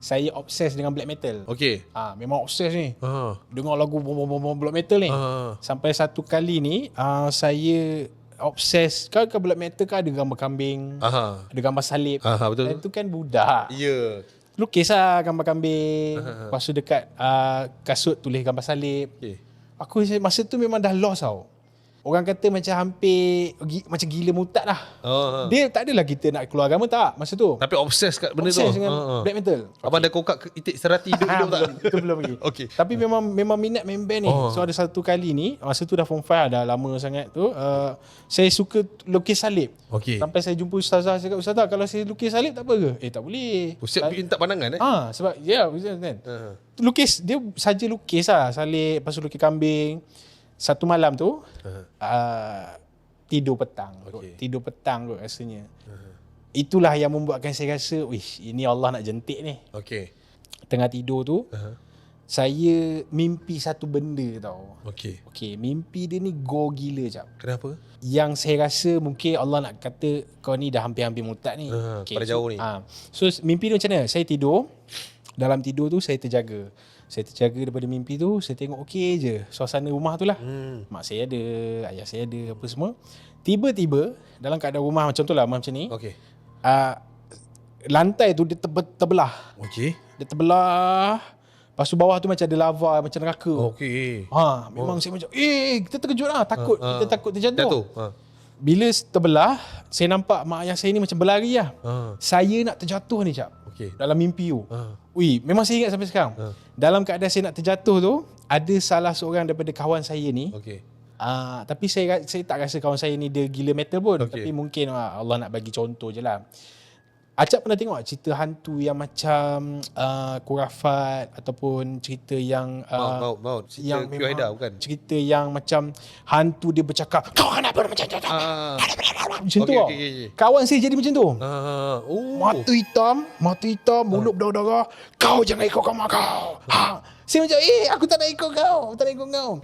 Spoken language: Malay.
Saya obses dengan black metal. Okey. Memang obses ni. Ah. Dengar lagu black metal ni. Sampai satu kali ni saya obses. Kan black metal kan ada gambar kambing, ada gambar salib. Betul. Itu kan budak. Ya. Lukis lah gambar kambing. Lepas tu dekat kasut tulis gambar salib. Okey. Aku masa tu memang dah lost tau. Orang kata macam hampir macam gila murtad lah. Dia tak adalah kita nak keluar agama tak masa tu. Tapi obses kat benda tu. Obses dengan black metal. Abang dah kokak itik serati hidup tak? Itu belum lagi. Okey. Tapi memang minat main band ni. So ada satu kali ni, masa tu dah form 5 dah lama sangat tu, saya suka lukis salib. Okey. Sampai saya jumpa ustazah, saya cakap, ustazah kalau saya lukis salib tak apa ke? Tak boleh. Ustaz minta pandangan sebab kan. Lukis dia saja lukis lah salib, lepas tu lukis kambing. Satu malam tu tidur petang. Tidur petang kot rasanya. Itulah yang membuatkan saya rasa, wish, ini Allah nak jentik ni. Okey. Tengah tidur tu, saya mimpi satu benda tau. Okey. Mimpi dia ni go gila jap. Kenapa? Yang saya rasa mungkin Allah nak kata kau ni dah hampir-hampir murtad ni. Pada jauh ni. So mimpi dia macam mana? Saya tidur. Dalam tidur tu saya terjaga. Saya terjaga daripada mimpi tu. Saya tengok okey je suasana rumah tu lah. Mak saya ada, ayah saya ada, apa semua. Tiba-tiba dalam keadaan rumah macam tu lah, macam ni. Okey. Lantai tu dia terbelah. Okey. Dia terbelah. Lepas tu bawah tu macam ada lava, macam neraka. Okey. Memang saya macam kita terkejut lah. Takut. Kita takut terjatuh. Bila terbelah, saya nampak mak ayah saya ni macam berlari lah. Saya nak terjatuh ni cap. Dalam mimpi tu. Memang saya ingat sampai sekarang. Dalam keadaan saya nak terjatuh tu, ada salah seorang daripada kawan saya ni. Tapi saya tak rasa kawan saya ni dia gila metal pun. Tapi mungkin Allah nak bagi contoh je lah. Acap pernah tengok cerita hantu yang macam kurafat ataupun cerita yang maut. yang Cerita Haida bukan? Cerita yang macam hantu dia bercakap, kau kenapa macam tu? Macam tu. Kawan saya jadi macam tu. Mata hitam, mulut berdarah-darah. Kau jangan ikut kamar kau. Saya macam aku tak nak ikut kau.